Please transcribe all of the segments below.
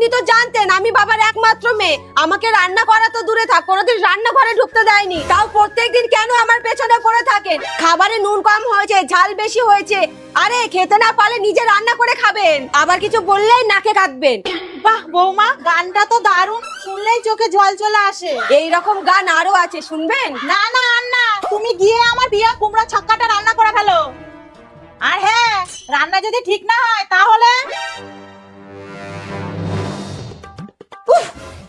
আপনি তো জানতেন আমি বাবার একমাত্র মেয়ে, আমাকে রান্না করা তো দূরে থাক, কোনোদিন রান্নাঘরে ঢুকতে দেয়নি। তাও প্রত্যেকদিন কেন আমার পেছনে পড়ে থাকেন? খাবারে নুন কম হয়েছে, ঝাল বেশি হয়েছে। আরে খেতে না পারলে নিজে রান্না করে খাবেন, আবার কিছু বললেই নাকে কাঁদবেন। বাহ বৌমা, গানটা তো দারুণ, শুনলেই চোখে জল চলে আসে। এই রকম গান আরো আছে, শুনবেন? না না আন্না, তুমি গিয়ে আমার বিয়া কুমড়া ছক্কাটা রান্না করে ফেলো। আর হ্যাঁ, রান্না যদি ঠিক না হয় তাহলে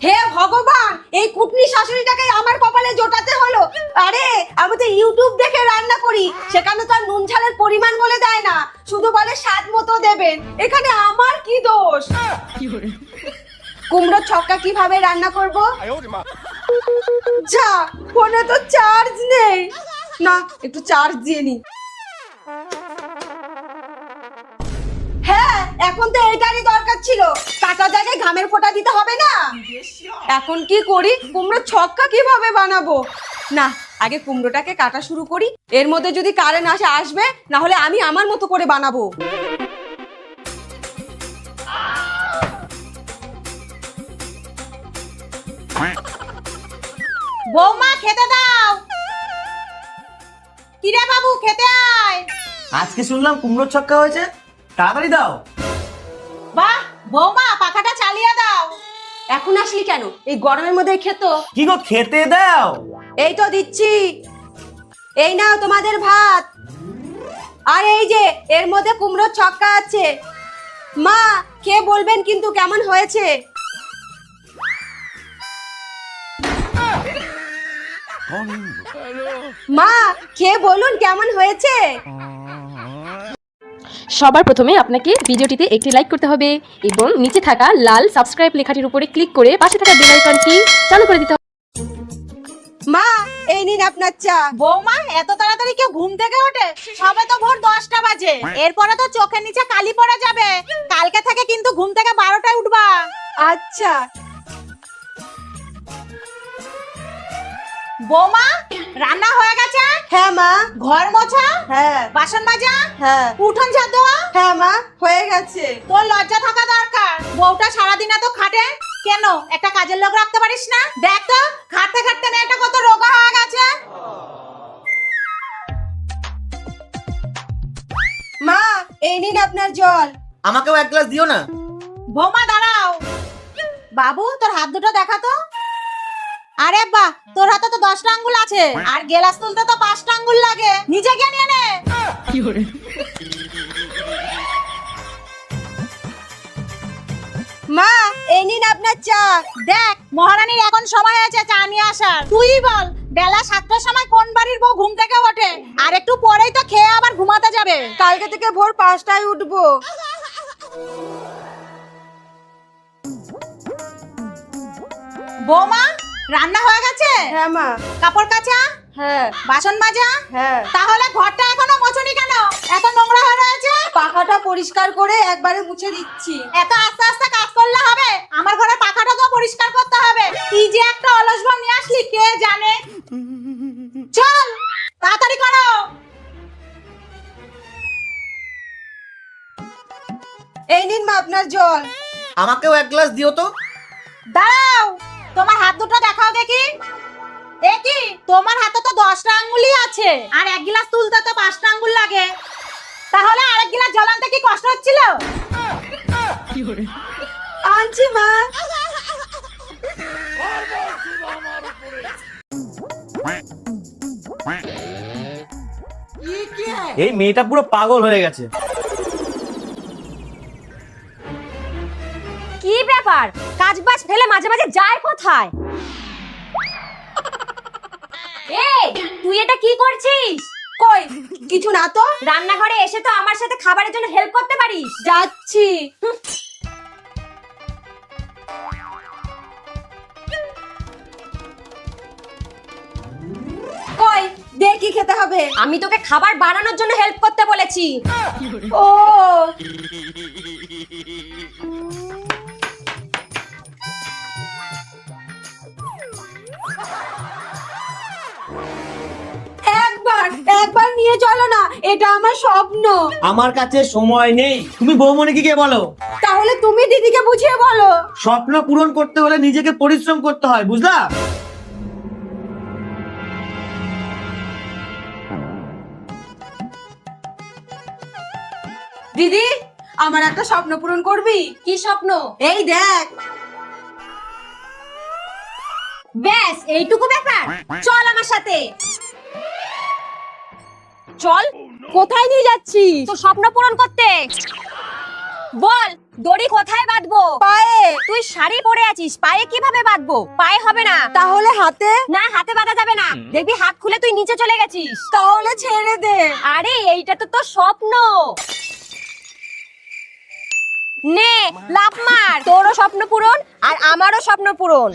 হে ভগবান, এই কুটনি শাশুড়িটাকে আমার কপালে জোটাতে হলো। আরে আমি তো ইউটিউব দেখে রান্না করি, সেখানে তো আর নুন ঝালের পরিমাণ বলে দেয় না, শুধু বলে স্বাদ মতো দেবেন। এখানে আমার কি দোষ? কুমড়ো ছক্কা কিভাবে রান্না করব? যা, ফোনে তো চার্জ নেই। না, একটু চার্জ দিয়ে নি। হ্যাঁ, এখন তো এটারই দরকার ছিল, কাটা জায়গায় ঘামের ফোঁটা দিতে হবে না। এখন কি করি, কুমড়ো ছক্কা কিভাবে বানাবো? না, আগে কুমড়োটাকে কাটা শুরু করি, এর মধ্যে যদি কারেন্ট আসবে, না হলে আমি আমার মতো করে বানাবো। বৌমা খেতে দাও। কিরে বাবু, খেতে আয়। আজকে শুনলাম কুমড়োর ছক্কা হয়েছে, তাড়াতাড়ি দাও। বাহ বৌমা, পাখাটা চালিয়ে দাও। এখন আসলি কেন? এই গরমের মধ্যে খেতো। কি গো, খেতে দাও। এই তো দিচ্ছি, এই নাও তোমাদের ভাত। আর এই যে এর মধ্যে কুমড়োর ছক্কা আছে। মা, কে বলবেন কিন্তু কেমন হয়েছে? মা, খেয়ে বলুন কেমন হয়েছে। সবার প্রথমে আপনাকে ভিডিওটিতে একটি লাইক করতে হবে এবং নিচে থাকা লাল সাবস্ক্রাইব লেখাটির উপরে ক্লিক করে পাশে থাকা বেল আইকনটি চালু করে দিতে হবে। মা, এই নিন আপনার চা। বৌমা, এত তাড়াতাড়ি কেউ ঘুম থেকে ওঠে? সবে তো ভোর 10টা বাজে, এরপরে তো চোখের নিচে কালি পড়ে যাবে। কালকে থেকে কিন্তু ঘুম থেকে 12টায় উঠবা। আচ্ছা। বৌমা, রান্না হয়ে গেছে? হ্যাঁ মা। ঘর মোছা? হ্যাঁ। বাসন মাজা? হ্যাঁ। উঠোন ঝাড় দেওয়া? হ্যাঁ মা, হয়ে গেছে। তোর লজ্জা থাকা দরকার, বউটা সারাদিন এত খাটে, কেন একটা কাজের লোক রাখতে পারিস না? দেখ তো, খাটতে খাটতে মেয়েটা কত রোগা হয়ে গেছে। মা, এই নিন আপনার জল। আমাকেও এক গ্লাস দিও না। বৌমা দাঁড়াও। বাবু, তোর হাত দুটো দেখা তো। আরে বাহ, তোর হাতে তো 10টা আঙ্গুল আছে, আর গেলাস তুলতে তো 5টা আঙ্গুল লাগে। নিজে গিয়ে নিয়ে নে। মা, এই নিন আপনার চা। দেখ, মহারানীর এখন সময় হয়েছে চা নিয়ে আসার। তুই বল, বেলা 7টার সময় কোন বাড়ির বউ ঘুম থেকে ওঠে? আর একটু পরেই তো খেয়ে আবার ঘুমাতে যাবে। কালকে থেকে ভোর 5টায় উঠবো। বৌমা, রান্না হয়ে গেছে? হ্যাঁ মা। কাপড় কাচা? হ্যাঁ। বাসন মাজা? হ্যাঁ। তাহলে ঘরটা এখনো মোছনি কেন? এত নোংরা হয়ে রয়েছে। পাখাটা পরিষ্কার করে একবারে মুছে দিচ্ছি। এত আস্তে আস্তে কাজ করলে হবে? আমার ঘরে পাখাটা তো পরিষ্কার করতে হবে। কি যে একটা অলস ভাব নিয়ে আসলি, কে জানে। চল তাড়াতাড়ি করো। এই নিন মা আপনার জল। আমাকেও এক গ্লাস দিও তো। দাঁড়াও, তোমার হাত দুটো দেখাও দেখি। এ কি, তোমার হাতে তো 10টা আঙ্গুলই আছে, আর এক গ্লাস তুলতে তো 5টা আঙ্গুল লাগে। তাহলে আরেক গ্লাস জল আনতে কি কষ্ট হচ্ছিল? আনছি মা। এই মেয়েটা পুরো পাগল হয়ে গেছে। কি ব্যাপার, কাজ বাজ ফেলে মাঝে মাঝে যায় কোথায়? এই, তুই এটা কি করছিস? কই, কিছু না তো। রান্নাঘরে এসে তো আমার সাথে খাবারের জন্য হেল্প করতে পারিস। যাচ্ছি। কই, দেখি খেতে হবে। আমি তোকে খাবার বানানোর জন্য হেল্প করতে বলেছি। ও, একবার নিয়ে চলো না, এটা আমার স্বপ্ন। আমার কাছে সময় নেই, তুমি বৌমনিকে গিয়ে বলো। তাহলে তাহলে তুমি দিদিকে বুঝিয়ে বলো। স্বপ্ন পূরণ করতে হলে নিজেকে পরিশ্রম করতে হয়, বুঝলা? দিদি, আমার একটা স্বপ্ন পূরণ করবি? কি স্বপ্ন? এই দেখ। ব্যাস এইটুকু ব্যাপার? চল আমার সাথে। চল। কোথায় নিয়ে যাচ্ছিস? তো স্বপ্ন পূরণ করতে। বল, দড়ি কোথায় বাঁধবো? পায়ে। তুই শাড়ি পরে আছিস, পায়ে কিভাবে বাঁধবো? পায়ে হবে না। তাহলে হাতে? না, হাতে বাঁধা যাবে না। দেখবি হাত খুলে তুই নিচে চলে গেছিস। তাহলে ছেড়ে দে। আরে এইটা তো তোর স্বপ্ন। নে, লাফ মার। তোরও স্বপ্ন পূরণ আর আমারও স্বপ্ন পূরণ।